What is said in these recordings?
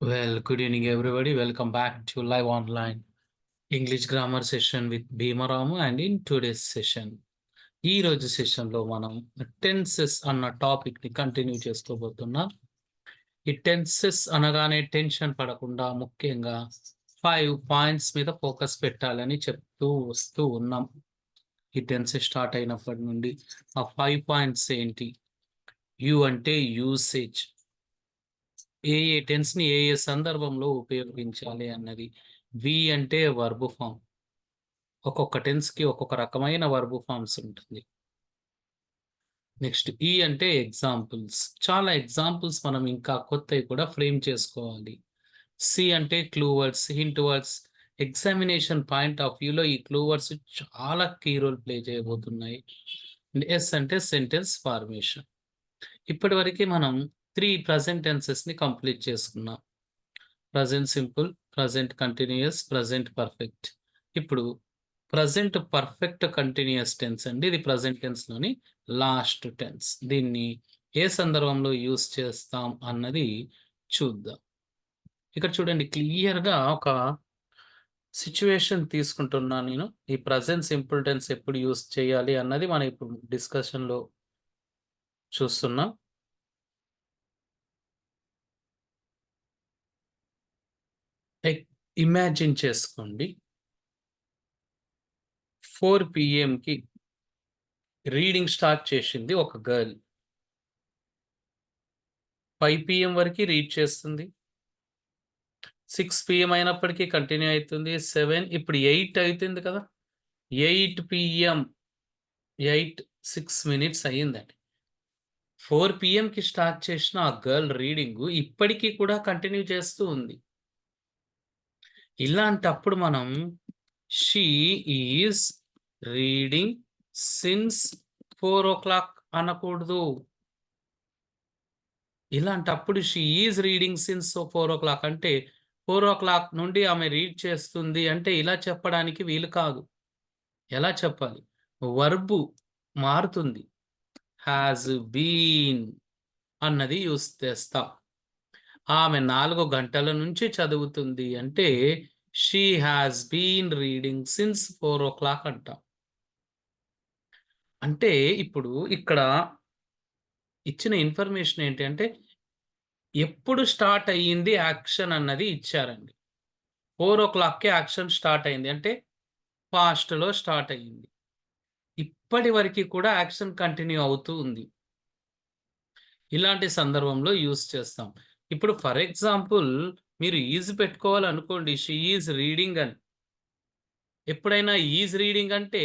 Well, good evening, everybody. Welcome back to live online English grammar session with Bhimaramu. And in today's session, ఈ రోజు సెషన్లో మనం tenses అన్న topic ని continue చేసుకోబోతున్నాం. ఈ టెన్సెస్ అనగానే టెన్షన్ పడకుండా ముఖ్యంగా 5 పాయింట్స్ మీద ఫోకస్ పెట్టాలని చెప్తూ వస్తూ ఉన్నాం. ఈ టెన్సెస్ స్టార్ట్ అయినప్పటి నుండి ఆ 5 పాయింట్స్ ఏంటి? యు అంటే యూసేజ్, ఏ టెన్స్ ని ఏ సందర్భంలో ఉపయోగించాలి అన్నది. వి అంటే వర్బ్ ఫామ్, ఒక్కొక్క టెన్స్ కి ఒక్కొక్క రకమైన వర్బ్ ఫామ్స్ ఉంటుంది. నెక్స్ట్ ఈ అంటే ఎగ్జాంపుల్స్, చాలా ఎగ్జాంపుల్స్ మనం ఇంకా కొత్తవి కూడా ఫ్రేమ్ చేసుకోవాలి. సి అంటే clue words, hint words. Examination point of వ్యూలో ఈ క్లూ వర్డ్స్ చాలా కీ రోల్ ప్లే చేయబోతున్నాయి. ఎస్ అంటే సెంటెన్స్ ఫార్మేషన్. ఇప్పటి వరకు మనం 3 ప్రజెంట్ టెన్సెస్ ని కంప్లీట్ చేసుకున్నాం. Present simple, present continuous, present perfect. ఇప్పుడు ప్రజెంట్ పర్ఫెక్ట్ కంటిన్యూయస్ టెన్స్ అండి. ఇది ప్రజెంట్ టెన్స్ లోని లాస్ట్ టెన్స్. దీన్ని ఏ సందర్భంలో యూస్ చేస్తాం అన్నది చూద్దాం. ఇక్కడ చూడండి, క్లియర్ గా ఒక సిచ్యువేషన్ తీసుకుంటున్నాను నేను. ఈ ప్రజెంట్ సింపుల్ టెన్స్ ఎప్పుడు యూస్ చేయాలి అన్నది మనం ఇప్పుడు డిస్కషన్ లో చూస్తున్నాం. ఇమాజిన్ చేసుకోండి, 4 PM కి రీడింగ్ స్టార్ట్ చేసింది ఒక గర్ల్. 5 PM వరకు రీడ్ చేస్తుంది. 6 PM అయినప్పటికీ కంటిన్యూ అవుతుంది. 7, ఇప్పుడు 8 అవుతుంది కదా. 8 PM, 6 minutes అయ్యిందండి. 4 PM కి స్టార్ట్ చేసిన ఆ గర్ల్ రీడింగ్ ఇప్పటికీ కూడా కంటిన్యూ చేస్తూ ఉంది. ఇలాంటప్పుడు మనం she is reading since 4 o'clock అనకూడదు. ఇలాంటప్పుడు she is reading since 4 o'clock అంటే 4 o'clock నుండి ఆమె రీడ్ చేస్తుంది అంటే ఇలా చెప్పడానికి వీలు కాదు. ఎలా చెప్పాలి? వర్బు మారుతుంది. హ్యాజ్ బీన్ అన్నది యూస్ చేస్తాం. ఆమె 4 గంటల నుంచి చదువుతుంది అంటే she has been reading since 4 o'clock అంటాం. అంటే ఇప్పుడు ఇక్కడ ఇచ్చిన ఇన్ఫర్మేషన్ ఏంటి అంటే ఎప్పుడు స్టార్ట్ అయ్యింది యాక్షన్ అన్నది ఇచ్చారండి. 4 o'clockకే యాక్షన్ స్టార్ట్ అయింది అంటే పాస్ట్‌లో స్టార్ట్ అయ్యింది. ఇప్పటి వరకు కూడా యాక్షన్ కంటిన్యూ అవుతూ ఉంది. ఇలాంటి సందర్భంలో యూజ్ చేస్తాం. ఇప్పుడు ఫర్ ఎగ్జాంపుల్ మీరు ఈజ్ పెట్టుకోవాలనుకోండి, షీ ఈజ్ రీడింగ్ అని. ఎప్పుడైనా ఈజ్ రీడింగ్ అంటే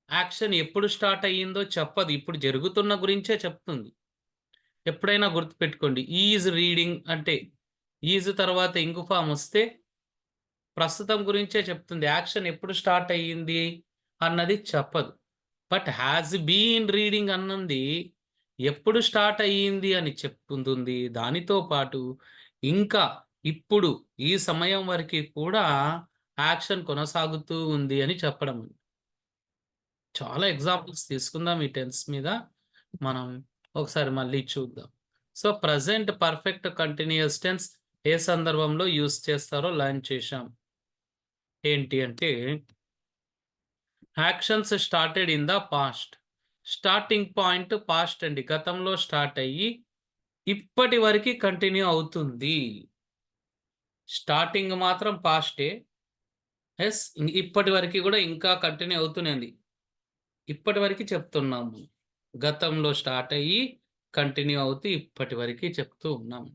యాక్షన్ ఎప్పుడు స్టార్ట్ అయ్యిందో చెప్పదు. ఇప్పుడు జరుగుతున్న గురించే చెప్తుంది. ఎప్పుడైనా గుర్తుపెట్టుకోండి, ఈజ్ రీడింగ్ అంటే ఈజ్ తర్వాత ఇంగు ఫామ్ వస్తే ప్రస్తుతం గురించే చెప్తుంది. యాక్షన్ ఎప్పుడు స్టార్ట్ అయ్యింది అన్నది చెప్పదు. బట్ హ్యాస్ బీన్ రీడింగ్ అన్నది ఎప్పుడు స్టార్ట్ అయ్యింది అని చెప్తుంది. దానితో పాటు ఇంకా ఇప్పుడు ఈ సమయం వరకు కూడా యాక్షన్ కొనసాగుతూ ఉంది అని చెప్పడం. చాలా ఎగ్జాంపుల్స్ తీసుకుందాం ఈ టెన్స్ మీద. మనం ఒకసారి మళ్ళీ చూద్దాం. So present perfect continuous tense ఏ సందర్భంలో యూస్ చేస్తారో లర్న్ చేశాం. ఏంటి అంటే actions started in the past. Starting point past అండి, గతంలో స్టార్ట్ అయ్యి ఇప్పటి వరకు కంటిన్యూ అవుతుంది. స్టార్టింగ్ మాత్రం పాస్టే. ఎస్, ఇప్పటి వరకు కూడా ఇంకా కంటిన్యూ అవుతూనే ఉంది. ఇప్పటి వరకు చెప్తున్నాము, గతంలో స్టార్ట్ అయ్యి కంటిన్యూ అవుతూ ఇప్పటి వరకు చెప్తూ ఉన్నాము.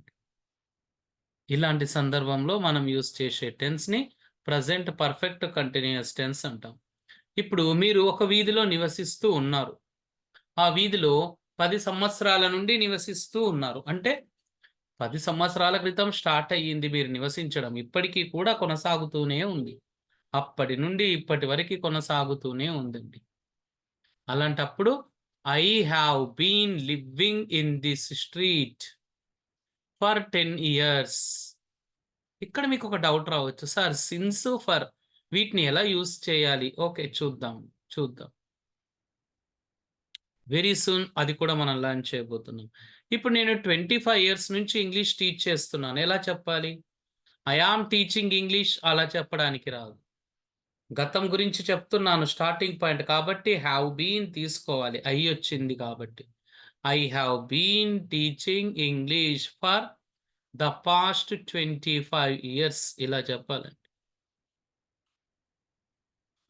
ఇలాంటి సందర్భంలో మనం యూస్ చేసే టెన్స్ ని ప్రజెంట్ పర్ఫెక్ట్ కంటిన్యూయస్ టెన్స్ అంటాం. ఇప్పుడు మీరు ఒక వీధిలో నివసిస్తూ ఉన్నారు. ఆ వీధిలో 10 సంవత్సరాల నుండి నివసిస్తూ ఉన్నారు. అంటే 10 సంవత్సరాల క్రితం స్టార్ట్ అయ్యింది మీరు నివసించడం, ఇప్పటికీ కూడా కొనసాగుతూనే ఉంది. అప్పటి నుండి ఇప్పటి వరకు కొనసాగుతూనే ఉందండి. అలాంటప్పుడు I have been living in this street for 10 years. ఇక్కడ మీకు ఒక డౌట్ రావచ్చు, సార్ సిన్స్, ఫర్ వీటిని ఎలా యూస్ చేయాలి? ఓకే, చూద్దాం. వెరీ సూన్ అది కూడా మనం లెర్న్ చేయబోతున్నాం. ఇప్పుడు నేను 25 ఇయర్స్ నుంచి ఇంగ్లీష్ టీచ్ చేస్తున్నాను. ఎలా చెప్పాలి? ఐ యామ్ టీచింగ్ ఇంగ్లీష్ అలా చెప్పడానికి రాదు. గతం గురించి చెప్తున్నాను స్టార్టింగ్ పాయింట్ కాబట్టి హావ్ బీన్ తీసుకోవాలి. వచ్చింది కాబట్టి. I have been teaching English for the past 25 years ఇలా చెప్పాలండి.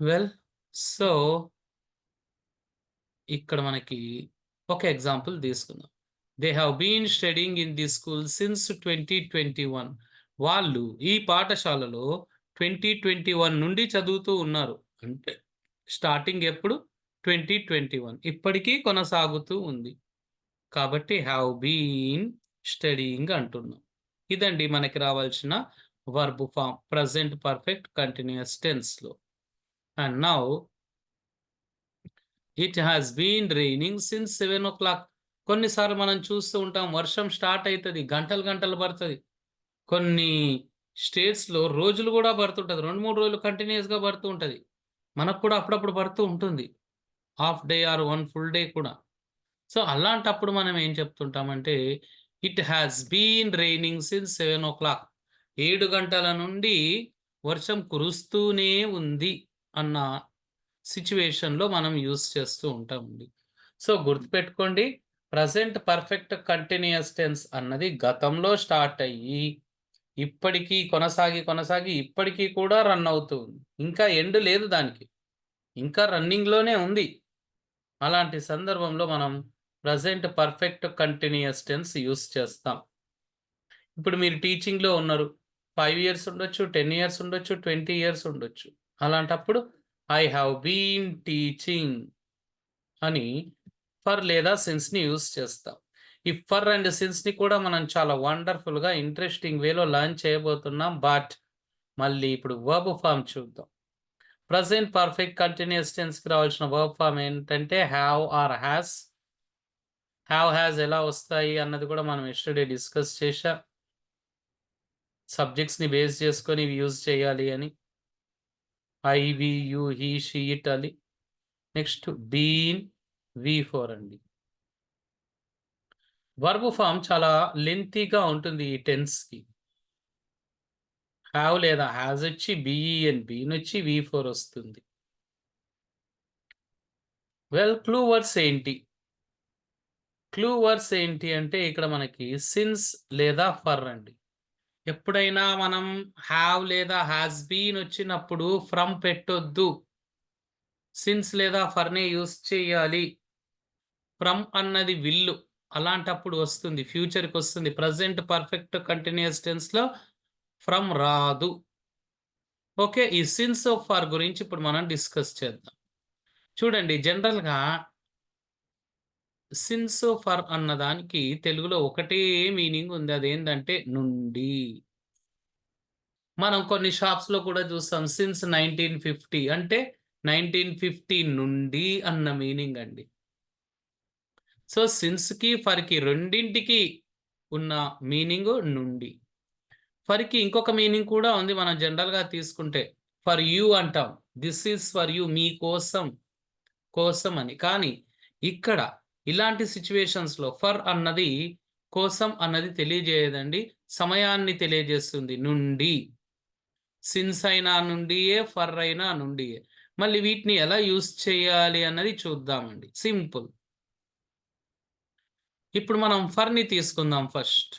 వెల్ సో ఇక్కడ మనకి ఒక ఎగ్జాంపుల్ తీసుకుందాం. They have been studying in the school since 2021. వాళ్ళు ఈ పాఠశాలలో 2021 నుండి చదువుతూ ఉన్నారు. అంటే స్టార్టింగ్ ఎప్పుడు? 2021 ఇప్పటికీ కొనసాగుతూ ఉంది. కాబట్టి హావ్ బీన్ స్టడీయింగ్ అంటున్నాం. ఇదండి మనకి రావాల్సిన verb form present perfect continuous టెన్స్‌లో. And now it has been raining since 7:00. కొన్నిసార్లు మనం చూస్తూ ఉంటాం వర్షం స్టార్ట్ అయితది. గంటలు గంటలు పడతది. కొన్ని స్టేట్స్‌లో రోజులు గూడా పడుతుంటది. 2, 3 రోజులు కంటిన్యూయస్‌గా పడుతూ ఉంటది. మనకు కూడా అప్పుడప్పుడు పడుతూ ఉంటుంది. Half day or 1 full day కూడా. సో, అలాంటప్పుడు మనం ఏం చెప్తుంటామంటే, it has been raining since 7:00. 7 గంటల నుండి వర్షం కురుస్తూనే ఉంది అన్న సిట్యుయేషన్‌లో మనం యూజ్ చేస్తూ ఉంటామండి. సో, గుర్తుపెట్టుకోండి ప్రెజెంట్ పర్ఫెక్ట్ కంటిన్యూయస్ టెన్స్ అన్నది గతంలో స్టార్ట్ అయ్యి, ఇప్పటికి కొనసాగి, కొనసాగి ఇప్పటికి కూడా రన్ అవుతూ ఉంది. ఇంకా ఎండ్ లేదు దానికి. ఇంకా రన్నింగ్‌లోనే ఉంది. అలాంటి సందర్భంలో మనం present perfect continuous tense use చేస్తాం. ఇప్పుడు మీరు టీచింగ్‌లో ఉన్నారు. 5 ఇయర్స్ ఉండొచ్చు, 10 ఇయర్స్ ఉండొచ్చు, 20 ఇయర్స్ ఉండొచ్చు. అలాంటప్పుడు ఐ హావ్ బీన్ టీచింగ్ అని ఫర్ లేదా సిన్స్‌ని యూజ్ చేస్తాం. ఈ ఫర్ అండ్ సిన్స్‌ని కూడా మనం చాలా వండర్‌ఫుల్‌గా ఇంట్రెస్టింగ్ వేలో లెర్న్ చేయబోతున్నాం. బట్ మళ్ళీ ఇప్పుడు వర్బ్ ఫార్మ్ చూద్దాం. ప్రెజెంట్ పర్ఫెక్ట్ కంటిన్యూయస్ టెన్స్‌కి రావాల్సిన వర్బ్ ఫార్మ్ ఏంటంటే have or has. Have, has ఎలా వస్తాయి అన్నది కూడా మనం యెస్టర్‌డే డిస్కస్ చేశాం. సబ్జెక్ట్స్‌ని బేస్ చేసుకొని ఇవి యూజ్ చేయాలి అని. I, we, you, he, she, it అని. నెక్స్ట్ బీన్ వి4 అండి. వర్బ్ ఫార్మ్ చాలా లెంతీగా ఉంటుంది ఈ టెన్స్‌కి. హావ్ లేదా హాస్ వచ్చి బీఈఎన్, బీనొచ్చి వి4 వస్తుంది. వెల్ క్లూ వర్డ్స్ ఏంటి? క్లూ వర్డ్స్ ఏంటి అంటే ఇక్కడ మనకి సిన్స్ లేదా ఫర్ అండి. ఎప్పుడైనా మనం హావ్ లేదా హాస్ బీన్ వచ్చినప్పుడు ఫ్రమ్ పెట్టొద్దు. సిన్స్ లేదా ఫర్‌నే యూజ్ చేయాలి. ఫ్రమ్ అన్నది విల్లు. అలాంటప్పుడు వస్తుంది. ఫ్యూచర్‌కొస్తుంది. ప్రెజెంట్ పర్ఫెక్ట్ కంటిన్యూయస్ టెన్స్‌లో ఫ్రమ్ రాదు. ఓకే. ఈ సిన్స్ ఫర్ గురించి ఇప్పుడు మనం డిస్కస్ చేద్దాం. చూడండి జనరల్‌గా సిన్స్ ఫర్ అన్నదానికి తెలుగులో ఒకటే మీనింగ్ ఉంది. అదేంటంటే నుండి. మనం కొన్ని షాప్స్‌లో కూడా చూస్తాం సిన్స్ 1950 అంటే 1950 నుండి అన్న మీనింగ్ అండి. సో, సిన్స్‌కి, ఫర్‌కి రెండింటికి ఉన్న మీనింగు నుండి. ఫర్‌కి ఇంకొక మీనింగ్ కూడా ఉంది మనం జనరల్‌గా తీసుకుంటే. ఫర్ యూ అంటాం. దిస్ ఈజ్ ఫర్ యూ మీ కోసం, కోసం అని. కానీ ఇక్కడ ఇలాంటి సిట్యుయేషన్స్‌లో ఫర్ అన్నది కోసం అన్నది తెలియజేయదండి. సమయాన్ని తెలియజేస్తుంది నుండి. సిన్స్ అయినా నుండియే, ఫర్ అయినా నుండియే. మళ్ళీ వీటిని ఎలా యూజ్ చేయాలి అన్నది చూద్దామండి. సింపుల్. ఇప్పుడు మనం ఫర్‌ని తీసుకుందాం ఫస్ట్.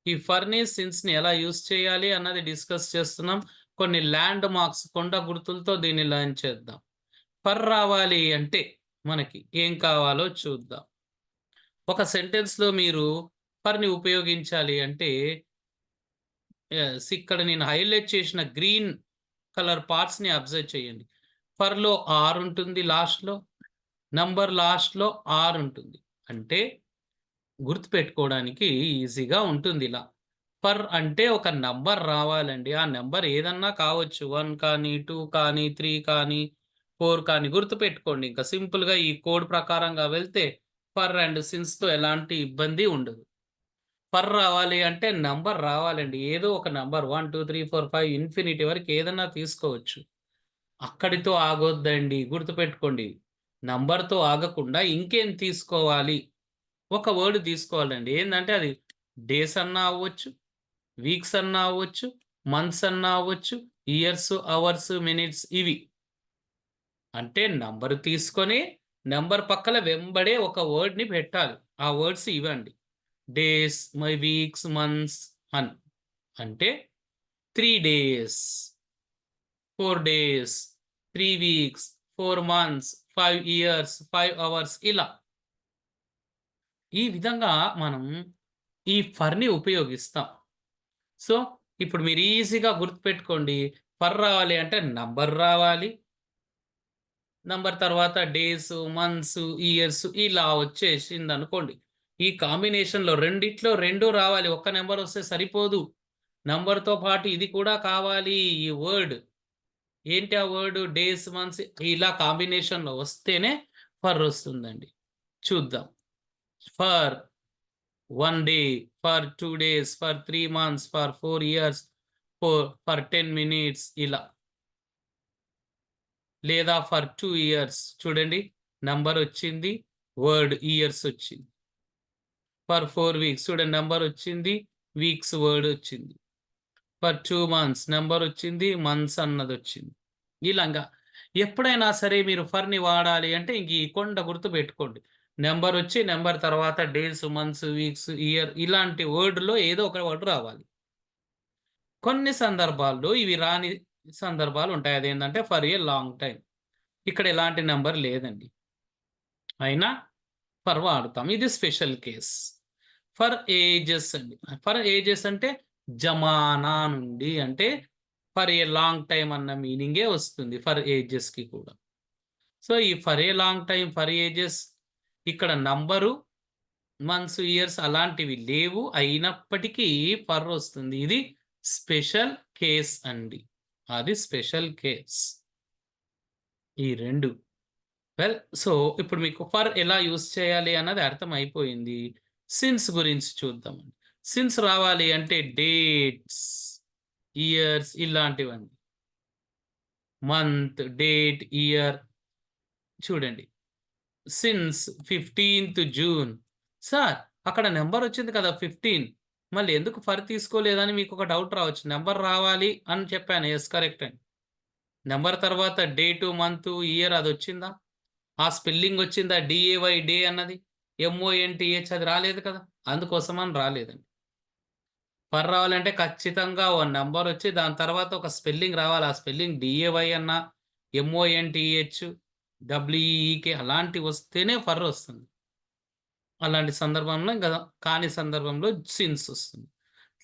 ఈ ఫర్‌ని, సిన్స్‌ని ఎలా యూజ్ చేయాలి అన్నది డిస్కస్ చేస్తున్నాం. కొన్ని ల్యాండ్ మార్క్స్ కొండ గుర్తులతో దీన్ని లెర్న్ చేద్దాం. ఫర్ రావాలి అంటే మనకి ఏం కావాలో చూద్దాం. ఒక సెంటెన్స్‌లో మీరు ఫర్‌ని ఉపయోగించాలి అంటే ఇక్కడ నేను హైలైట్ చేసిన గ్రీన్ కలర్ పార్ట్స్‌ని అబ్జర్వ్ చేయండి. ఫర్‌లో ఆర్ ఉంటుంది లాస్ట్‌లో. నంబర్ లాస్ట్‌లో ఆర్ ఉంటుంది. అంటే గుర్తుపెట్టుకోవడానికి ఈజీగా ఉంటుందిలా. పర్ అంటే ఒక నంబర్ రావాలండి. ఆ నంబర్ ఏదన్నా కావచ్చు. 1 కానీ, 2 కానీ, 3 కానీ, 4 కానీ గుర్తుపెట్టుకోండి. ఇంకా సింపుల్‌గా ఈ కోడ్ ప్రకారంగా వెళ్తే ఫర్ అండ్ సిన్స్‌తో ఎలాంటి ఇబ్బంది ఉండదు. పర్ రావాలి అంటే నంబర్ రావాలండి. ఏదో ఒక నంబర్ 1, 2, 3, 4, 5 ఇన్ఫినిటీ వరకు ఏదన్నా తీసుకోవచ్చు. అక్కడితో ఆగొద్దండి. గుర్తుపెట్టుకోండి. నంబర్‌తో ఆగకుండా ఇంకేం తీసుకోవాలి? ఒక వర్డ్ తీసుకోవాలండి. ఏందంటే అది డేస్ అన్నా అవ్వచ్చు, వీక్స్ అన్నా అవ్వచ్చు, మంత్స్ అన్నా అవ్వచ్చు, ఇయర్స్, అవర్స్, మినిట్స్ ఇవి. అంటే నంబర్ తీసుకొని, నంబర్ పక్కల వెంబడే ఒక వర్డ్‌ని పెట్టాలి. ఆ వర్డ్స్ ఇవండి. డేస్, వీక్స్, మంత్స్ అని. అంటే 3 days, 4 days, 3 weeks, 4 months, 5 years, 5 hours ఇలా. ఈ విధంగా మనం ఈ ఫర్‌ని ఉపయోగిస్తాం. సో, ఇప్పుడు మీరు ఈజీగా గుర్తుపెట్టుకోండి. ఫర్ రావాలి అంటే నంబర్ రావాలి. నంబర్ తర్వాత డేస్, మంత్స్, ఇయర్స్ ఇలా వచ్చేసిందనుకోండి. ఈ కాంబినేషన్‌లో రెండిట్లో 2 రావాలి. ఒక్క నంబర్ వస్తే సరిపోదు. నంబర్‌తో పాటు ఇది కూడా కావాలి. ఈ వర్డ్. ఏంటి ఆ వర్డ్? డేస్, మంత్స్ ఇలా కాంబినేషన్‌లో వస్తేనే ఫర్ వస్తుందండి. చూద్దాం. For 1 day, for 2 days, for 3 months, for 4 years, for 10 minutes ఇలా. లేదా ఫర్ 2 ఇయర్స్ చూడండి. నంబర్ వచ్చింది. వర్డ్ ఇయర్స్ వచ్చింది. ఫర్ 4 వీక్స్ చూడండి నంబర్ వచ్చింది. వీక్స్ వర్డ్ వచ్చింది. ఫర్ 2 మంత్స్ నంబర్ వచ్చింది. మంత్స్ అన్నదొచ్చింది. ఇలాగా ఎప్పుడైనా సరే మీరు ఫర్‌ని వాడాలి అంటే ఇంక ఈ కొండ గుర్తు పెట్టుకోండి. నంబర్ వచ్చి నంబర్ తర్వాత డేస్, మంత్స్, వీక్స్, ఇయర్ ఇలాంటి వర్డ్‌లో ఏదో ఒక వర్డ్ రావాలి. కొన్ని సందర్భాల్లో ఇవి రాని సందర్భాలుంటాయి. అదేంటంటే ఫర్ ఎ లాంగ్ టైమ్. ఇక్కడ ఎలాంటి నంబర్ లేదండి. అయినా ఫర్ వాడుతాం. ఇది స్పెషల్ కేస్. ఫర్ ఏజెస్ అండి. ఫర్ ఏజెస్ అంటే జమానా నుండి అంటే ఫర్ ఏ లాంగ్ టైమ్ అన్న మీనింగే వస్తుంది ఫర్ ఏజెస్‌కి కూడా. సో, ఈ for a long time, for ages ఇక్కడ నంబరు, మంత్స్, ఇయర్స్ అలాంటివి లేవు. అయినప్పటికీ ఫర్ వస్తుంది. ఇది స్పెషల్ కేస్ అండి. అది స్పెషల్ కేస్. ఈ 2. సో, ఇప్పుడు మీకు ఫర్ ఎలా యూజ్ చేయాలి అన్నది అర్థమైపోయింది. సిన్స్ గురించి చూద్దామండి. సిన్స్ రావాలి అంటే డేట్స్, ఇయర్స్ ఇలాంటివండి. మంత్, డేట్, ఇయర్ చూడండి. సిన్స్ 15థ్ జూన్. సార్ అక్కడ నంబర్ వచ్చింది కదా! 15 మళ్ళీ ఎందుకు ఫర్ తీసుకోలేదని మీకొక డౌట్ రావచ్చు. నంబర్ రావాలి అని చెప్పాను. యెస్ కరెక్ట్ అండి. నంబర్ తర్వాత డేటు, మంతు, ఇయర్ అదొచ్చిందా? ఆ స్పెల్లింగ్ వచ్చిందా? డీఏవై డే అన్నది. ఎంఓఎన్టీహెచ్ అది రాలేదు కదా! అందుకోసమని రాలేదండి. ఫర్ రావాలంటే ఖచ్చితంగా ఓ నంబర్ వచ్చి దాని తర్వాత ఒక స్పెల్లింగ్ రావాలి. ఆ స్పెల్లింగ్ డీఏవై అన్నా, ఎంఓఎన్టీహెచ్, డబ్ల్యూఈఈకే అలాంటివి వస్తేనే ఫర్ వస్తుంది. అలాంటి సందర్భంలో ఇంక కాని సందర్భంలో సిన్స్ వస్తుంది.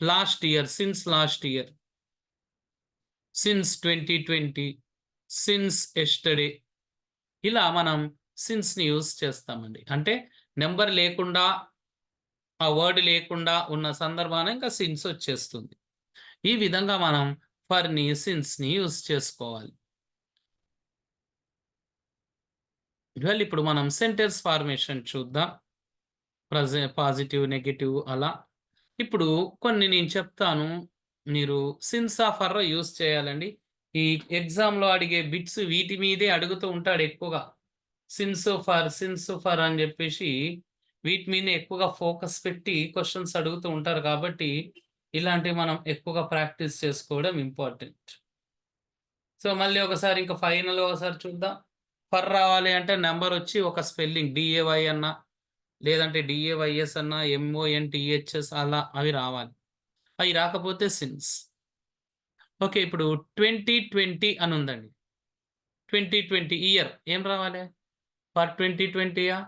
Last year, since last year, since 2020, since yesterday ఇలా మనం సిన్స్‌ని యూజ్ చేస్తామండి. అంటే నంబర్ లేకుండా, ఆ వర్డ్ లేకుండా ఉన్న సందర్భాన ఇంకా సిన్స్ వచ్చేస్తుంది. ఈ విధంగా మనం ఫర్‌ని, సిన్స్‌ని యూజ్ చేసుకోవాలి. ఇప్పుడు మనం సెంటెన్స్ ఫార్మేషన్ చూద్దాం. పాజిటివ్, నెగెటివ్ అలా. ఇప్పుడు కొన్ని నేను చెప్తాను. మీరు సిన్స్ ఆఫ్ ఫర్ యూజ్ చేయాలండి. ఈ ఎగ్జామ్‌లో అడిగే బిట్స్ వీటి మీదే అడుగుతూ ఉంటాడు ఎక్కువగా. సిన్స్ ఫర్ అని జెప్పేసి వీటి మీదనే ఎక్కువగా ఫోకస్ పెట్టి క్వెషన్స్ అడుగుతూ ఉంటారు కాబట్టి, ఇలాంటివి మనం ఎక్కువగా ప్రాక్టీస్ చేసుకోవడం ఇంపార్టెంట్. సో, మళ్ళీ ఒకసారి ఇంక ఫైనల్‌గా ఒకసారి చూద్దాం. ఫర్ రావాలి అంటే నంబరొచ్చి ఒక స్పెల్లింగ్ డీఏవై అన్నా, లేదంటే డీఏవైఎస్ అన్నా, ఎంఓఎన్టీహెచ్ఎస్ అలా అవి రావాలి. అయి రాకపోతే సిన్స్. ఓకే. ఇప్పుడు 2020 అనుందండి. 2020 ఇయర్ ఏం రావాలి? ఫర్ 2020యా?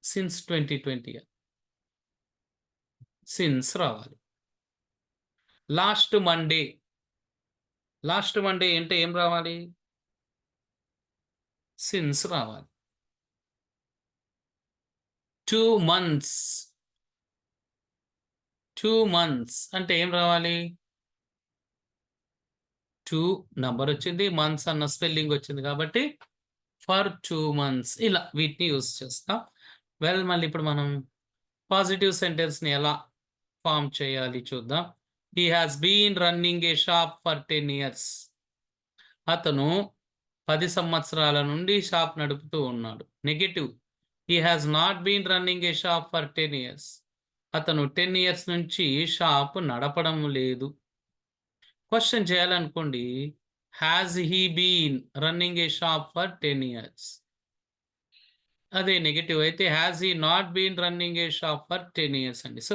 సిన్స్ 2020యా? సిన్స్ రావాలి. లాస్ట్ మండే, లాస్ట్ మండే అంటే ఏం రావాలి? సిన్స్ రావాలి. 2 మంత్స్, 2 మంత్స్ అంటే ఏం రావాలి? 2 నంబరొచ్చింది. మంత్స్ అన్న స్పెల్లింగొచ్చింది కాబట్టి ఫర్ 2 మంత్స్ ఇలా వీటిని యూజ్ చేస్తాం. మళ్ళీ ఇప్పుడు మనం పాజిటివ్ సెంటెన్స్‌ని ఎలా ఫార్మ్ చేయాలి చూద్దాం. He has been running a shop for 10 years. అతను 10 సంవత్సరాల నుండి షాప్ నడుపుతూ ఉన్నాడు. Negative. He has not been running a shop for 10 years. అతను 10 ఇయర్స్ నుంచి షాప్ నడపడం లేదు. క్వశ్చన్ చేయాలనుకోండి, has he been running a shop for 10 years. అదే నెగెటివ్ అయితే has he not been running a shop for 10 years అండి. So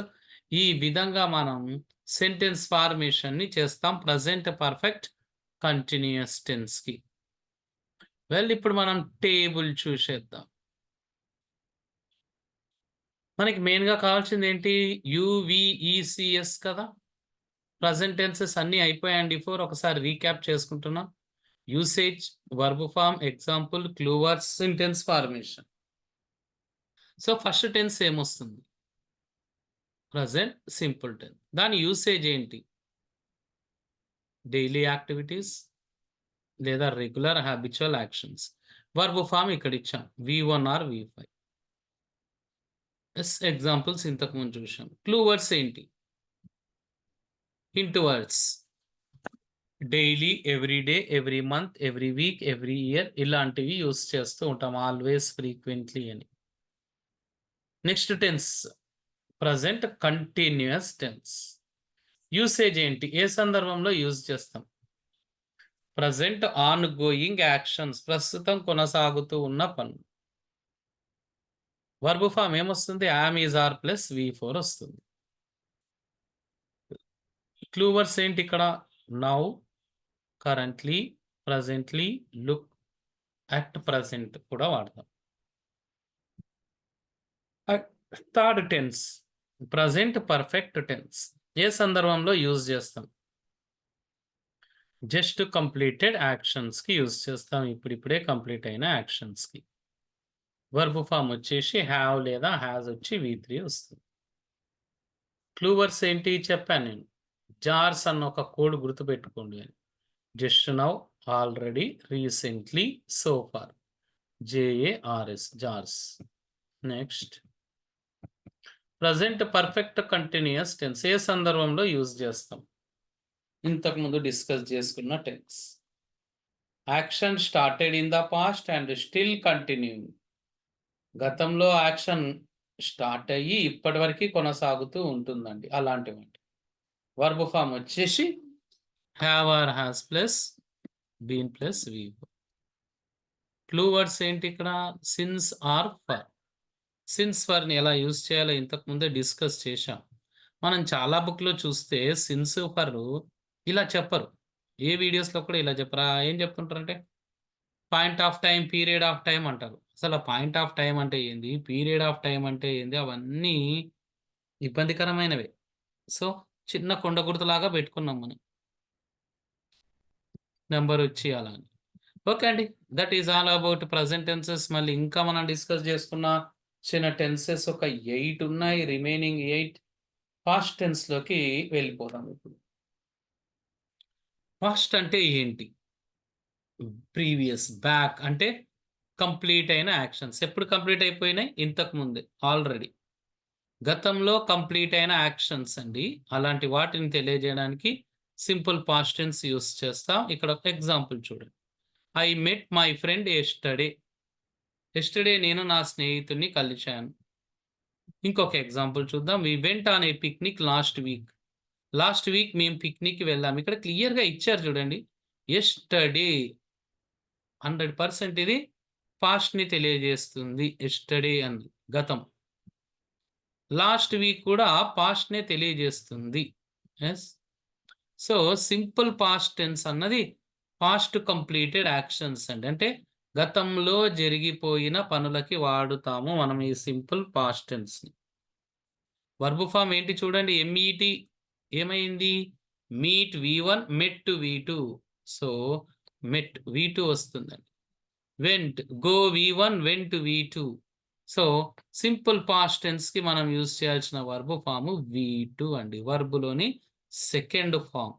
ఈ విధంగా మనం సెంటెన్స్ ఫార్మేషన్‌ని చేస్తాం ప్రెజెంట్ పర్ఫెక్ట్ కంటిన్యూయస్ టెన్స్‌కి. ఇప్పుడు మనం టేబుల్ చూసేద్దాం. మనకి మెయిన్‌గా కావాల్సిందేంటి? యూవీఈసీఎస్ కదా! ప్రెజెంట్ టెన్సెస్ అన్నీ అయిపోయాయండి. ఒకసారి రీక్యాప్ చేసుకుంటున్నాం. Usage, verb form, example, clue words, sentence formation. So first tense ఏమొస్తుంది? Present simple tense. దాని యూసేజ్ ఏంటి? డైలీ యాక్టివిటీస్ లేదా regular habitual actions. Verb form ఇక్కడ ఇచ్చాం. V1 or V5. ఎగ్జాంపుల్స్ ఇంతకు ముందు చూసాం. క్లూ వర్డ్స్ ఏంటి? Hint words. Daily, every day, every month, every week, every year ఇలాంటివి యూస్ చేస్తూ ఉంటాం. ఆల్వేస్, ఫ్రీక్వెంట్లీ అని. Next tense present continuous tense. Usage ఏంటి? ఏ సందర్భంలో యూజ్ చేస్తాం? ప్రెజెంట్ ఆన్ గోయింగ్ యాక్షన్స్, ప్రస్తుతం కొనసాగుతూ ఉన్న పనులు. వర్బ్ ఫార్మ్ ఏమొస్తుంది? Am, is, are plus V4 వస్తుంది. క్లూ వర్డ్స్ ఏంటి ఇక్కడ? Now, currently, presently, look, at present కూడా వాడతాం. Third tense present perfect tense. ఏ సందర్భంలో యూజ్ చేస్తాం? జస్ట్ కంప్లీటెడ్ యాక్షన్స్ కి యూజ్ చేస్తాం. ఇప్పుడిప్పుడే కంప్లీట్ అయిన యాక్షన్స్ కి. వర్బ్ ఫార్మ్ వచ్చేసి హ్యావ్ లేదా హ్యాస్ వచ్చి V3 వస్తుంది. క్లూ వర్డ్స్ ఏంటి చెప్పాను నేను. జార్స్ అన్న ఒక కోడ్ గుర్తుపెట్టుకోండి అని. Just now, already, recently, so far. JARS, JARS. Next present perfect continuous tense. ఏ సందర్భంలో యూజ్ చేస్తాం? ఇంతకు ముందు డిస్కస్ చేసుకున్న tense. Action started in the past and still continuing. గతంలో యాక్షన్ స్టార్ట్ అయ్యి ఇప్పటివరకు కొనసాగుతూ ఉంటుందండి అలాంటివి. వర్బ్ ఫార్మ్ వచ్చేసి have or has plus been plus V4. Clue words ఏంటి ఇక్కడ? Since or for. సిన్స్ ఫర్ని ఎలా యూజ్ చేయాలో ఇంతకు ముందే డిస్కస్ చేశాం. మనం చాలా బుక్లో చూస్తే సిన్స్ ఫర్ ఇలా చెప్పరు. ఏ వీడియోస్లో కూడా ఇలా చెప్పరా? ఏం చెప్తుంటారంటే point of time, period of time అంటారు. అసలు పాయింట్ ఆఫ్ టైం అంటే ఏంది? పీరియడ్ ఆఫ్ టైం అంటే ఏంది? అవన్నీ ఇబ్బందికరమైనవే. సో చిన్న కొండ గుర్తులాగా పెట్టుకున్నాం మనం. నెంబర్ వచ్చి అలా అని. ఓకే అండి. That is all about present tenses. మళ్ళీ ఇంకా మనం డిస్కస్ చేసుకున్న చిన్న టెన్సెస్ ఒక 8 ఉన్నాయి. రిమైనింగ్ 8 పాస్ట్ టెన్స్‌లోకి వెళ్ళిపోదాం ఇప్పుడు. పాస్ట్ అంటే ఏంటి? ప్రీవియస్, బ్యాక్ అంటే కంప్లీట్ అయిన యాక్షన్స్. ఎప్పుడు కంప్లీట్ అయిపోయినాయి? ఇంతకు ముందే, ఆల్రెడీ. గతంలో కంప్లీట్ అయిన యాక్షన్స్ అండి. అలాంటి వాటిని తెలియజేయడానికి సింపుల్ పాస్ట్ టెన్స్ యూజ్ చేస్తాం. ఇక్కడ ఒక ఎగ్జాంపుల్ చూడండి. I met my friend yesterday. Yesterday నేను నా స్నేహితుడిని కలిశాను. ఇంకొక ఎగ్జాంపుల్ చూద్దాం. We went on a picnic last week. Last week మేము పిక్నిక్‌కి వెళ్ళాము. ఇక్కడ క్లియర్‌గా ఇచ్చారు చూడండి. యెస్టర్‌డే 100% ఇది పాస్ట్‌ని తెలియజేస్తుంది. యెస్టర్‌డే అని గతం. లాస్ట్ వీక్ కూడా పాస్ట్‌నే తెలియజేస్తుంది. Yes. So simple past tense అన్నది పాస్ట్ కంప్లీటెడ్ యాక్షన్స్ అండి. అంటే గతంలో జరిగిపోయిన పనులకి వాడుతాము మనం ఈ సింపుల్ పాస్ట్ టెన్స్‌ని. వర్బ్ ఫార్మ్ ఏంటి చూడండి. MET ఏమైంది? మీట్ V1, మెట్ V2. సో మెట్ V2 వస్తుందండి. Went, go V1, went V2. So simple past టెన్స్‌కి మనం యూజ్ చేయాల్సిన వర్బ్ ఫార్మ్ V2 అండి. వర్బ్‌లోని సెకండ్ ఫార్మ్.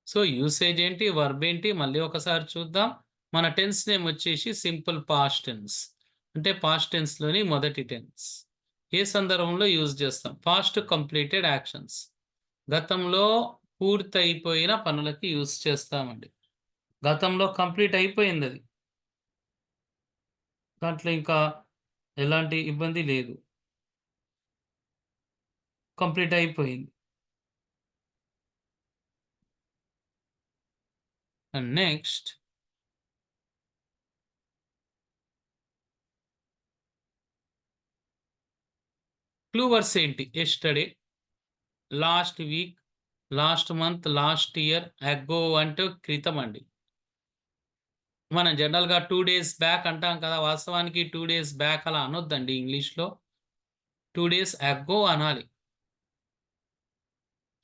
సో యూసేజ్ ఏంటి? వర్బ్ ఏంటి? మళ్ళీ ఒకసారి చూద్దాం. మన టెన్స్ నేమ్ వచ్చేసి సింపుల్ పాస్ట్ టెన్స్. అంటే పాస్ట్ టెన్స్‌లోని మొదటి టెన్స్. ఏ సందర్భంలో యూజ్ చేస్తాం? Past completed actions. గతంలో పూర్తయిపోయిన పనులకి యూజ్ చేస్తామండి. గతంలో కంప్లీట్ అయిపోయిందది. దాంట్లో ఇంకా ఎలాంటి ఇబ్బంది లేదు. కంప్లీట్ అయిపోయింది. అండ్ నెక్స్ట్ క్లూ వర్డ్స్ ఏంటి? Yesterday, last week, last month, last year, అగో అంటే క్రితం అండి. మనం జనరల్‌గా 2 డేస్ బ్యాక్ అంటాం కదా! వాస్తవానికి 2 డేస్ బ్యాక్ అలా అనొద్దండి ఇంగ్లీష్‌లో. 2 డేస్ అగో అనాలి.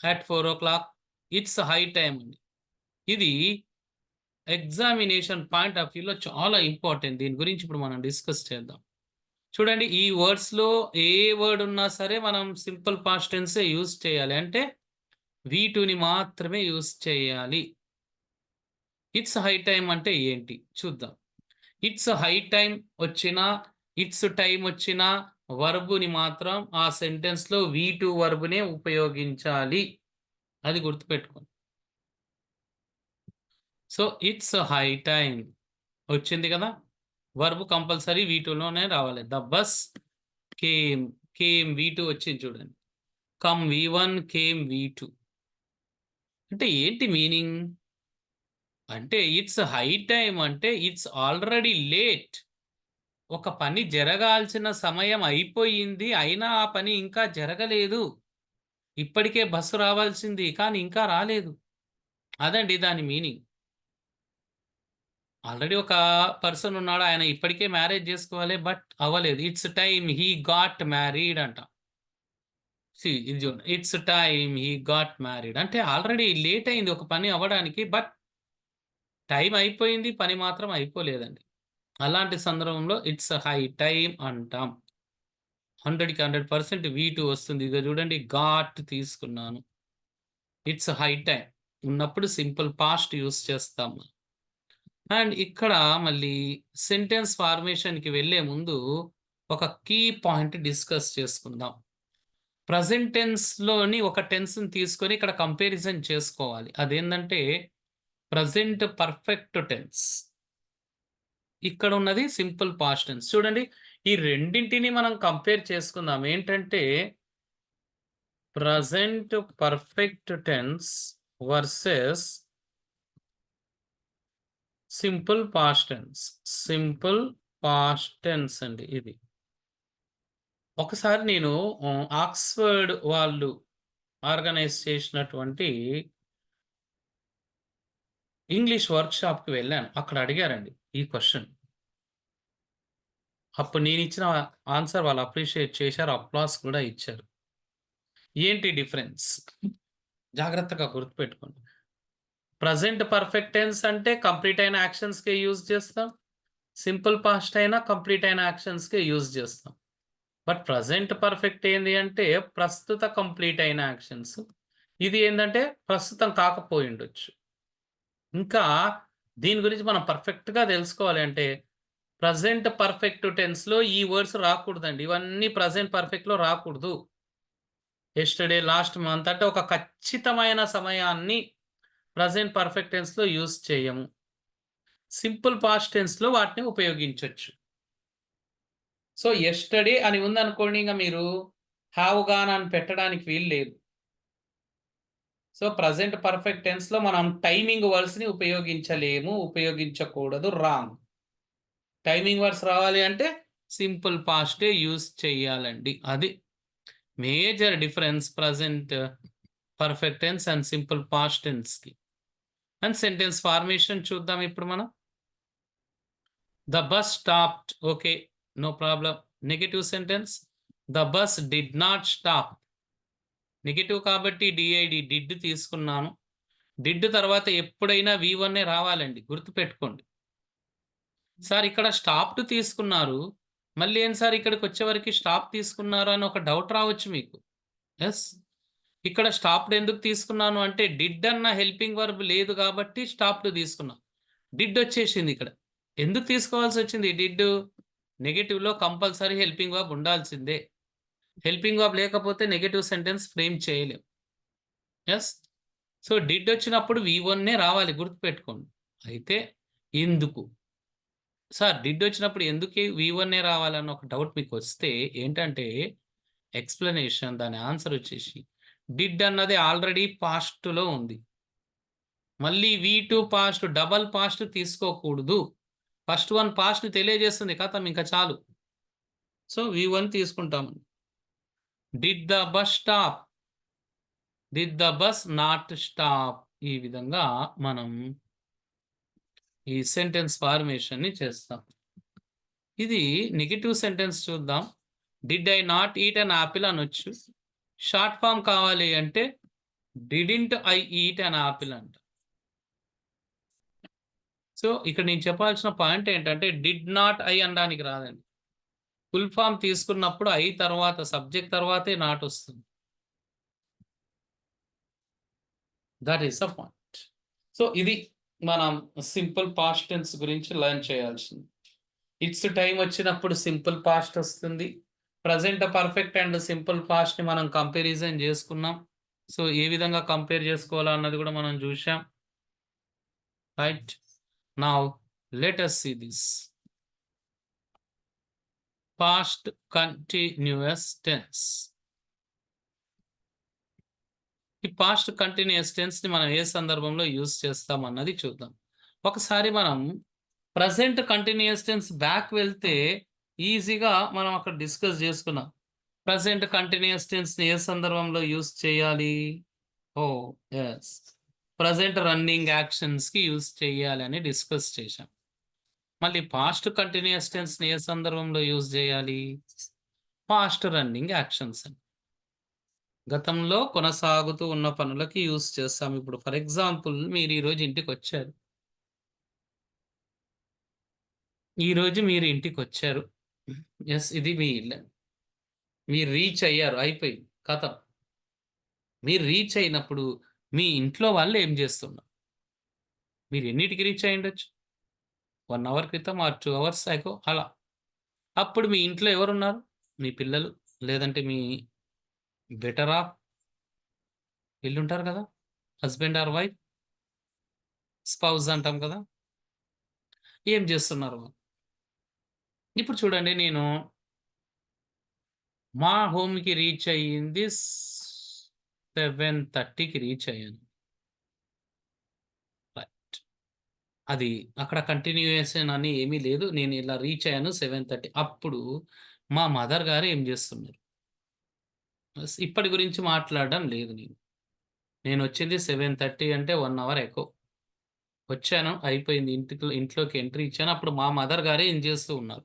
అట్ 4:00 ఇట్స్ హై టైమ్ అండి. ఇది ఎగ్జామినేషన్ పాయింట్ ఆఫ్ వ్యూలో చాలా ఇంపార్టెంట్. దీని గురించి ఇప్పుడు మనం డిస్కస్ చేద్దాం. చూడండి ఈ వర్డ్స్‌లో ఏ వర్డ్ ఉన్నా సరే మనం సింపుల్ పాస్ట్ టెన్సే యూజ్ చేయాలి. అంటే వి2ని మాత్రమే యూజ్ చేయాలి. ఇట్స్ హై టైమ్ అంటే ఏంటి? చూద్దాం. ఇట్స్ హై టైమ్ వచ్చినా, ఇట్స్ టైమ్ వచ్చినా వర్బ్‌ని మాత్రం ఆ సెంటెన్స్‌లో వి2 వర్బ్‌నే ఉపయోగించాలి. అది గుర్తుపెట్టుకోండి. సో, ఇట్స్ హై టైమ్ వచ్చింది కదా! వర్బ్ కంపల్సరీ వి2లోనే రావాలి. The bus came, came V two వచ్చింది చూడండి. Come V two, came V two. అంటే ఏంటి మీనింగ్? అంటే ఇట్స్ హై టైమ్ అంటే ఇట్స్ ఆల్రెడీ లేట్. ఒక పని జరగాల్సిన సమయం అయిపోయింది. అయినా ఆ పని ఇంకా జరగలేదు. ఇప్పటికే బస్సు రావాల్సింది. కానీ ఇంకా రాలేదు. అదండి దాని మీనింగ్. ఆల్రెడీ ఒక పర్సన్ ఉన్నాడు. ఆయన ఇప్పటికే మ్యారేజ్ జేసుకోవాలి. బట్ అవ్వలేదు. It's time he got married అంట. ఇది చూడండి. It's time he got married. అంటే ఆల్రెడీ లేట్ అయింది ఒక పని అవ్వడానికి. బట్ టైం అయిపోయింది. పని మాత్రం అయిపోలేదండి. అలాంటి సందర్భంలో ఇట్స్ హై టైమ్ అంటాం. 100కి 100% వి2 వస్తుంది. ఇగో చూడండి గాట్ తీసుకున్నాను. ఇట్స్ హై టైమ్ ఉన్నప్పుడు సింపుల్ పాస్ట్ యూజ్ చేస్తాం. అండ్ ఇక్కడ మళ్ళీ సెంటెన్స్ ఫార్మేషన్‌కి వెళ్ళే ముందు ఒక కీ పాయింట్ డిస్కస్ చేసుకుందాం. ప్రెజెంట్ టెన్స్‌లోని ఒక టెన్స్‌ని తీసుకొని ఇక్కడ కంపారిజన్ చేసుకోవాలి. అదేందంటే ప్రెజెంట్ పర్ఫెక్ట్ టెన్స్. ఇక్కడ ఉన్నది సింపుల్ పాస్ట్ టెన్స్. చూడండి ఈ రెండింటిని మనం కంపేర్ చేసుకుందాం. ఏంటంటే present perfect tense versus simple past tense. Simple past tense అండి ఇది. ఒకసారి నేను ఆక్స్‌ఫర్డ్ వాళ్ళు ఆర్గనైజ్ చేసినటువంటి ఇంగ్లీష్ వర్క్‌షాప్‌కి వెళ్ళాను. అక్కడ అడిగారండి ఈ క్వెషన్. అప్పుడు నేనిచ్చిన ఆన్సర్ వాళ్ళు అప్రిషియేట్ చేశారు. అప్లాస్ కూడా ఇచ్చారు. ఏంటి డిఫరెన్స్? జాగ్రత్తగా గుర్తుపెట్టుకోండి. ప్రెజెంట్ పర్ఫెక్ట్ టెన్స్ అంటే కంప్లీట్ అయిన యాక్షన్స్‌కే యూజ్ చేస్తాం. సింపుల్ పాస్ట్ అయినా కంప్లీట్ అయిన యాక్షన్స్‌కే యూజ్ చేస్తాం. బట్ ప్రెజెంట్ పర్ఫెక్ట్ ఏంది అంటే ప్రస్తుత కంప్లీట్ అయిన యాక్షన్స్. ఇది ఏందంటే ప్రస్తుతం కాకపోయుండొచ్చు. ఇంకా దీని గురించి మనం పర్ఫెక్ట్‌గా తెలుసుకోవాలి అంటే ప్రెజెంట్ పర్ఫెక్ట్ టెన్స్‌లో ఈ వర్డ్స్ రాకూడదండి. ఇవన్నీ ప్రెజెంట్ పర్ఫెక్ట్‌లో రాకూడదు. యెస్టర్‌డే, లాస్ట్ మంత్ అంటే ఒక ఖచ్చితమైన సమయాన్ని ప్రెజెంట్ పర్ఫెక్ట్ టెన్స్‌లో యూజ్ చేయము. సింపుల్ పాస్ట్ టెన్స్‌లో వాటిని ఉపయోగించొచ్చు. సో, యెస్టర్‌డే అని ఉందనుకోండి ఇంగ మీరు హావ్ గాన్ అని పెట్టడానికి వీలు లేదు. సో, ప్రెజెంట్ పర్ఫెక్ట్ టెన్స్‌లో మనం టైమింగ్ వర్డ్స్‌ని ఉపయోగించలేము. ఉపయోగించకూడదు. రాంగ్. టైమింగ్ వర్డ్స్ రావాలి అంటే సింపుల్ పాస్టే యూజ్ చేయాలండి. అది major difference present perfect tense and simple past టెన్స్‌కి. అండ్ సెంటెన్స్ ఫార్మేషన్ చూద్దాం ఇప్పుడు మనం. The bus stopped. Okay. No problem. Negative sentence. The bus did not stop. Negative కాబట్టి did తీసుకున్నాను. డిడ్ తర్వాత ఎప్పుడైనా వి1 రావాలండి. గుర్తుపెట్టుకోండి. సార్ ఇక్కడ స్టాప్డ్ తీసుకున్నారు. మళ్ళీ ఏంటి సార్ ఇక్కడికొచ్చేవరకి స్టాప్ తీసుకున్నారు అని ఒక డౌట్ రావచ్చు మీకు. యెస్. ఇక్కడ స్టాప్డ్ ఎందుకు తీసుకున్నాను అంటే డిడ్ అన్న హెల్పింగ్ వర్బ్ లేదు కాబట్టి స్టాప్డ్ తీసుకున్నా. డిడ్ వచ్చేసింది ఇక్కడ. ఎందుకు తీసుకోవాల్సొచ్చింది డిడ్? నెగెటివ్‌లో కంపల్సరీ హెల్పింగ్ వర్బ్ ఉండాల్సిందే. హెల్పింగ్ వర్బ్ లేకపోతే నెగెటివ్ సెంటెన్స్ ఫ్రేమ్ చేయలేం. యెస్. సో, డిడ్ వచ్చినప్పుడు వి1 రావాలి గుర్తుపెట్టుకోండి. అయితే ఎందుకు? సార్ డిడ్ వచ్చినప్పుడు ఎందుకు V1 రావాలన్న ఒక డౌట్ మీకొస్తే ఏంటంటే ఎక్స్‌ప్లనేషన్ దాని ఆన్సర్ వచ్చేసి డిడ్ అన్నది ఆల్రెడీ పాస్ట్‌లో ఉంది. మళ్ళీ V2 పాస్ట్ డబుల్ పాస్ట్ తీసుకోకూడదు. ఫస్ట్ వన్ పాస్ట్‌ని తెలియజేస్తుంది ఖతం ఇంక చాలు. సో, V1 తీసుకుంటాము. Did the bus stop? Did the bus not stop? ఈ విధంగా మనం ఈ సెంటెన్స్ ఫార్మేషన్‌ని చేస్తాం. ఇది నెగెటివ్ సెంటెన్స్ చూద్దాం. Did I not eat an apple అనొచ్చు. షార్ట్ ఫార్మ్ కావాలి అంటే didn't I eat an apple అంట. సో, ఇక్కడ నేను చెప్పాల్సిన పాయింట్ ఏంటంటే డిడ్ నాట్ ఐ అనడానికి రాదండి. ఫుల్ ఫార్మ్ తీసుకున్నప్పుడు ఐ తర్వాత సబ్జెక్ట్ తర్వాతే నాట్ వస్తుంది. That is the point. So, ఇది మనం సింపుల్ పాస్ట్ టెన్స్ గురించి లెర్న్ చేయాల్సింది. ఇట్స్ టైమ్ వచ్చినప్పుడు సింపుల్ పాస్ట్ వస్తుంది. ప్రెజెంట్ పర్ఫెక్ట్ అండ్ సింపుల్ పాస్ట్‌ని మనం కంపారిజన్ చేసుకున్నాం. సో, ఏ విధంగా కంపేర్ చేసుకోవాలా అన్నది కూడా మనం చూశాం. Right. Now let us see this. Past continuous tense. ఈ పాస్ట్ కంటిన్యూయస్ టెన్స్‌ని మనం ఏ సందర్భంలో యూజ్ చేస్తాం అన్నది చూద్దాం. ఒకసారి మనం ప్రెజెంట్ కంటిన్యూయస్ టెన్స్ బ్యాక్ వెళ్తే ఈజీగా మనం అక్కడ డిస్కస్ చేసుకున్నాం. ప్రెజెంట్ కంటిన్యూయస్ టెన్స్‌ని ఏ సందర్భంలో యూజ్ చేయాలి? ఓహ్! యెస్. ప్రెజెంట్ రన్నింగ్ యాక్షన్స్‌కి యూజ్ చేయాలి అని డిస్కస్ చేశాం. మళ్ళీ పాస్ట్ కంటిన్యూయస్ టెన్స్‌ని ఏ సందర్భంలో యూజ్ చేయాలి? పాస్ట్ రన్నింగ్ యాక్షన్స్ అని. గతంలో కొనసాగుతూ ఉన్న పనులకి యూజ్ చేస్తాం. ఇప్పుడు ఫర్ ఎగ్జాంపుల్ మీరు ఈరోజు ఇంటికొచ్చారు. ఈరోజు మీరు ఇంటికొచ్చారు. యెస్. ఇది మీ ఇల్లు. మీరు రీచ్ అయ్యారు. అయిపోయింది. ఖతం. మీరు రీచ్ అయినప్పుడు మీ ఇంట్లో వాళ్ళు ఏం చేస్తున్నారు? మీరు ఎన్నిటికి రీచ్ అయ్యుండొచ్చు? 1 అవర్ క్రితం ఆర్ 2 అవర్స్ అగో అలా. అప్పుడు మీ ఇంట్లో ఎవరున్నారు? మీ పిల్లలు, లేదంటే మీ బెటర్ ఆఫ్ వీళ్ళుంటారు కదా! హస్బెండ్ ఆర్ వైఫ్, స్పౌస్ అంటాం కదా! ఏం చేస్తున్నారు వాళ్ళు? ఇప్పుడు చూడండి నేను మా హోమ్‌కి రీచ్ అయ్యింది 7:30కి రీచ్ అయ్యాను. రైట్. అది అక్కడ కంటిన్యూయేషన్ అని ఏమీ లేదు. నేను ఇలా రీచ్ అయ్యాను 7:30. అప్పుడు మా మదర్ గారు ఏం చేస్తున్నారు? ఇప్పటి గురించి మాట్లాడడం లేదు నేను. నేనొచ్చింది 7:30 అంటే 1 అవర్ ఎకో. వచ్చాను, అయిపోయింది. ఇంట్లోకి ఎంట్రీ ఇచ్చాను. అప్పుడు మా మదర్ గారు ఏం చేస్తూ ఉన్నారు?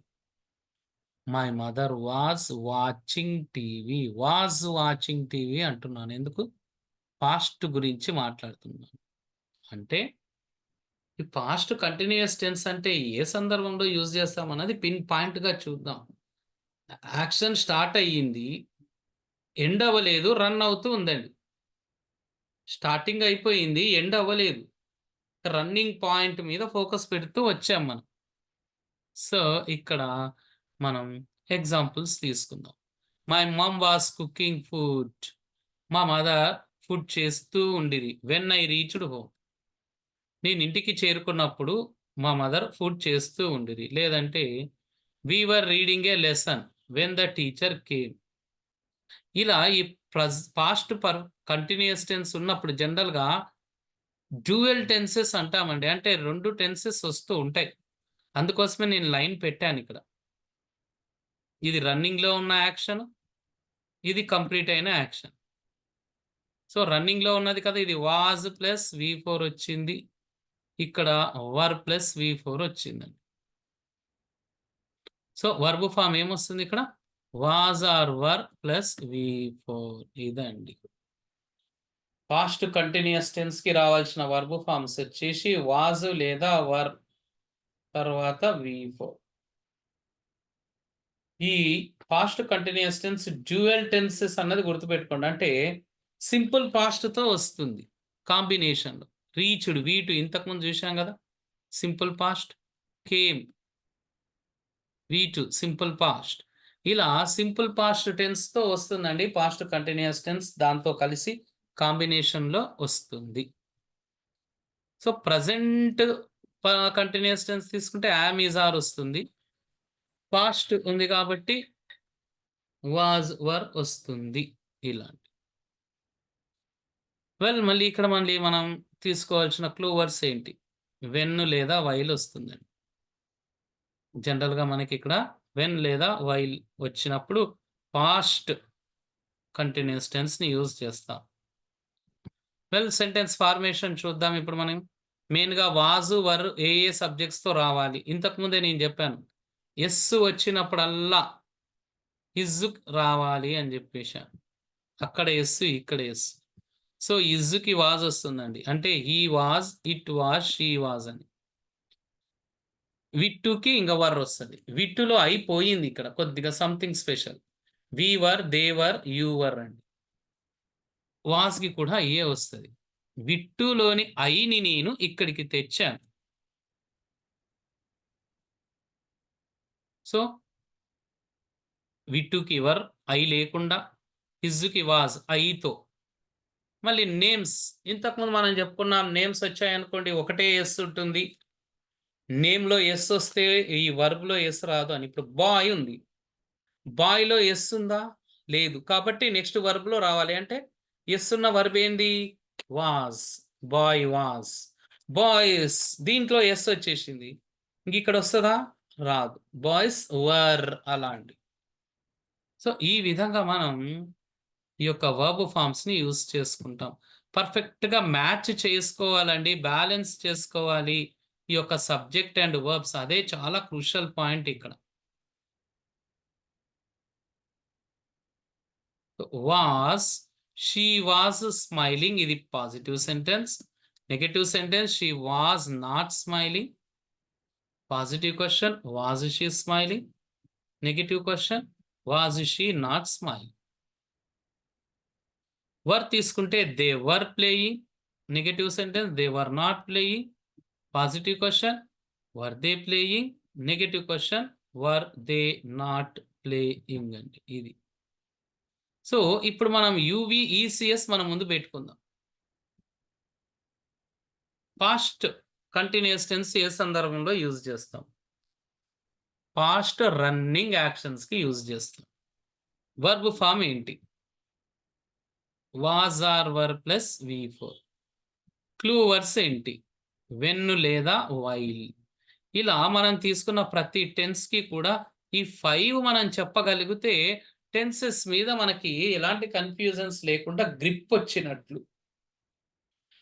My mother was watching TV. Was watching TV అంటున్నాను. ఎందుకు? పాస్ట్ గురించి మాట్లాడుతున్నాను. అంటే ఈ పాస్ట్ కంటిన్యూయస్ టెన్స్ అంటే ఏ సందర్భంలో యూజ్ చేస్తామన్నది పిన్ పాయింట్‌గా చూద్దాం. యాక్షన్ స్టార్ట్ అయ్యింది. ఎండ్ అవ్వలేదు. రన్ అవుతూ ఉందండి. స్టార్టింగ్ అయిపోయింది. ఎండ్ అవ్వలేదు. రన్నింగ్ పాయింట్ మీద ఫోకస్ పెడుతూ వచ్చాం మనం. సో, ఇక్కడ మనం ఎగ్జాంపుల్స్ తీసుకుందాం. My mum was cooking food. మా మదర్ ఫుడ్ చేస్తూ ఉండిరి. When I reached home. నేను ఇంటికి చేరుకున్నప్పుడు మా మదర్ ఫుడ్ చేస్తూ ఉండిరి. లేదంటే we were reading a lesson when the teacher came. ఇలా ఈ పాస్ట్ కంటిన్యూయస్ టెన్స్ ఉన్నప్పుడు జనరల్‌గా డ్యూయల్ టెన్సెస్ అంటామండి. అంటే 2 టెన్సెస్ వస్తూ ఉంటాయి. అందుకోసమే నేను లైన్ పెట్టానిక్కడ. ఇది రన్నింగ్‌లో ఉన్న యాక్షన్. ఇది కంప్లీట్ అయిన యాక్షన్. సో, రన్నింగ్‌లో ఉన్నది కదా! ఇది వాస్ ప్లస్ V4 వచ్చింది. ఇక్కడ వర్ ప్లస్ V4 వచ్చిందండి. సో, వర్బ్ ఫార్మ్ ఏమొస్తుంది ఇక్కడ? Was are were plus V4 ఇదండి. పాస్ట్ కంటిన్యూయస్ టెన్స్‌కి రావాల్సిన వర్బ్ ఫార్మ్స్ వచ్చేసి వాస్ లేదా వర్ తర్వాత V4. ఈ past continuous tense dual tenses అన్నది గుర్తుపెట్టుకోండి. అంటే సింపుల్ పాస్ట్‌తో వస్తుంది కాంబినేషన్‌లో. రీచ్డ్ V2 ఇంతకుముందు చూసాం గదా! Simple past. Came V2 simple past. ఇలా సింపుల్ పాస్ట్ టెన్స్‌తో వస్తుందండి పాస్ట్ కంటిన్యూయస్ టెన్స్. దాంతో కలిసి కాంబినేషన్‌లో వస్తుంది. సో, ప్రెజెంట్ కంటిన్యూస్ టెన్స్ తీసుకుంటే యామ్, ఈజ్, ఆర్ వస్తుంది. పాస్ట్ ఉంది కాబట్టి వాజ్, వర్ వస్తుంది. ఇలాంటి. మళ్ళీ ఇక్కడ మనం తీసుకోవాల్సిన క్లూ వర్డ్స్ ఏంటి? వెన్ లేదా వైల్ వస్తుందండి. జనరల్‌గా మనకిక్కడ వెన్ లేదా వైల్ వచ్చినప్పుడు పాస్ట్ కంటిన్యూస్ టెన్స్‌ని యూజ్ చేస్తాం. సెంటెన్స్ ఫార్మేషన్ చూద్దాం ఇప్పుడు మనం. మెయిన్‌గా వాజు, వర్ ఏ సబ్జెక్ట్స్‌తో రావాలి. ఇంతకుముందే నేను చెప్పాను. ఎస్ వచ్చినప్పుడల్లా ఇజ్ రావాలి అని చెప్పేశాను. అక్కడ ఎస్, ఇక్కడ ఎస్. సో ఇజ్‌కి వాజ్ వస్తుందండి. అంటే he was, it was, she was అని. విట్టుకి ఇంక వర్ వస్తది. విట్టులో అయిపోయింది ఇక్కడ కొద్దిగా something special. We were, they were, you were అండి. వాజ్‌కి కూడా ఏ వస్తది. విట్టులోని ఐని నేను ఇక్కడికి తెచ్చాను. సో విట్టుకి వర్, ఐ లేకుండా, హిజ్‌కి వాజ్ ఐతో. మళ్ళీ నేమ్స్ ఇంతకుముందు మనం చెప్పుకున్నాం. నేమ్స్ వచ్చాయనుకోండి ఒకటే ఎస్ ఉంటుంది. నేమ్‌లో ఎస్ వస్తే ఈ వర్బ్‌లో ఎస్ రాదు అని. ఇప్పుడు బాయ్ ఉంది. బాయ్‌లో ఎస్ ఉందా? లేదు. కాబట్టి నెక్స్ట్ వర్బ్‌లో రావాలి. అంటే ఎస్ ఉన్న వర్బ్ ఏంది? వాస్. Boy was. బాయ్స్ దీంట్లో ఎస్ వచ్చేసింది. ఇంకిక్కడ వస్తదా? రాదు. బాయ్స్ వర్ అలా అండి. సో, ఈ విధంగా మనం ఈ యొక్క వర్బ్ ఫార్మ్స్‌ని యూజ్ చేసుకుంటాం. పర్ఫెక్ట్‌గా మ్యాచ్ చేసుకోవాలండి. బ్యాలెన్స్ చేసుకోవాలి. ఈ యొక్క సబ్జెక్ట్ అండ్ వర్బ్స్ అదే చాలా క్రూషియల్ పాయింట్ ఇక్కడ. వాస్, షీ వాస్ స్మైలింగ్ ఇది positive sentence. Negative sentence she was not smiling. Positive question was she smiling. Negative question was she not smiling. Were తీసుకుంటే they were playing. Negative sentence they were not playing. Positive question were they playing. Negative question were they not playing అండి ఇది. So ఇప్పుడు మనం UV, ECS మనం ముందు పెట్టుకుందాం. Past continuous tense ఏ సందర్భంలో యూజ్ చేస్తాం? పాస్ట్ రన్నింగ్ యాక్షన్స్‌కి యూజ్ చేస్తాం. వర్బ్ ఫార్మ్ ఏంటి? వాజ్ ఆర్ వర్ ప్లస్ వి4. క్లూ వర్డ్స్ ఏంటి? వెన్ లేదా వైల్. ఇలా మనం తీసుకున్న ప్రతి టెన్స్‌కి కూడా ఈ 5 మనం చెప్పగలిగితే టెన్సెస్ మీద మనకి ఎలాంటి కన్‌ఫ్యూజన్స్ లేకుండా గ్రిప్ వచ్చినట్లు.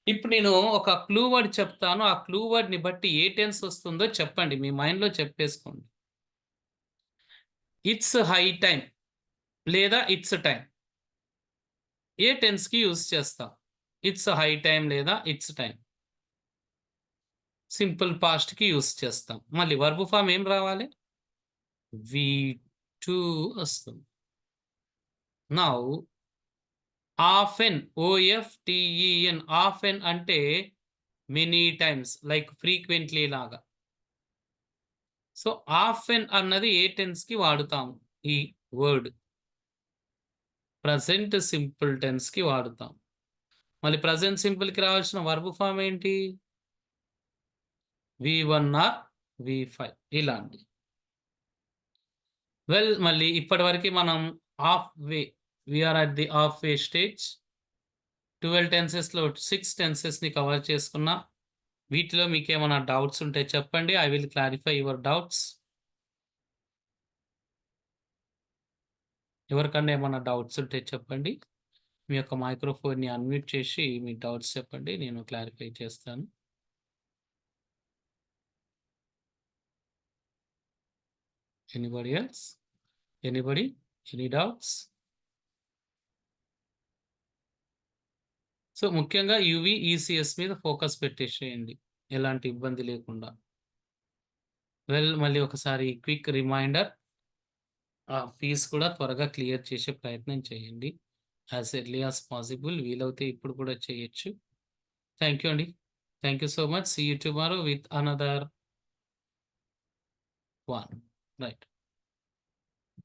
ఇప్పుడు నేను ఒక క్లూ వర్డ్ చెప్తాను. ఆ క్లూ వర్డ్‌ని బట్టి ఏ టెన్స్ వస్తుందో చెప్పండి. మీ మైండ్‌లో చెప్పేసుకోండి. ఇట్స్ హై టైమ్ లేదా ఇట్స్ టైమ్. ఏ టెన్స్‌కి యూజ్ చేస్తాం? ఇట్స్ హై టైమ్ లేదా ఇట్స్ టైమ్. సింపుల్ పాస్ట్‌కి యూజ్ చేస్తాం. మళ్ళీ వర్బ్ ఫార్మ్ ఏం రావాలి? వి2 వస్తుంది. నౌ ఆఫెన్, ఓఎఫ్‌టిఈఎన్ ఆఫెన్ అంటే మెనీ టైమ్స్ లైక్ ఫ్రీక్వెంట్లీ లాగా. సో ఆఫెన్ అన్నది ఏ టెన్స్‌కి వాడుతాము ఈ వర్డ్? ప్రెజెంట్ సింపుల్ టెన్స్‌కి వాడుతాం. మళ్ళీ ప్రెజెంట్ సింపుల్‌కి రావాల్సిన వర్బ్ ఫార్మ్ ఏంటి? వి1 ఆర్ వి5 ఇలాంటి. మళ్ళీ ఇప్పటివరకు మనం half way we are at the half way stage. 12 టెన్సెస్‌లో 6 టెన్సెస్‌ని కవర్ చేసుకున్నాం. వీటిలో మీకేమైనా డౌట్స్ ఉంటే చెప్పండి. I will clarify your doubts. ఎవరికన్నా ఏమన్నా డౌట్స్ ఉంటే చెప్పండి. మీ యొక్క మైక్రోఫోన్‌ని అన్‌మ్యూట్ చేసి మీ డౌట్స్ చెప్పండి. నేను క్లారిఫై చేస్తాను. Anybody else? Anybody? Any doubts? So ముఖ్యంగా యువి, ఈసీఎస్ మీద ఫోకస్ పెట్టేసేయండి. ఎలాంటి ఇబ్బంది లేకుండా. మళ్ళీ ఒకసారి క్విక్ రిమైండర్. ఆ ఫీస్ కూడా త్వరగా క్లియర్ చేసే ప్రయత్నం చేయండి. As early as possible. వీలవుతే ఇప్పుడు కూడా చేయొచ్చు. థాంక్ యూ అండి. Thank you so much. See you tomorrow with another one. Right.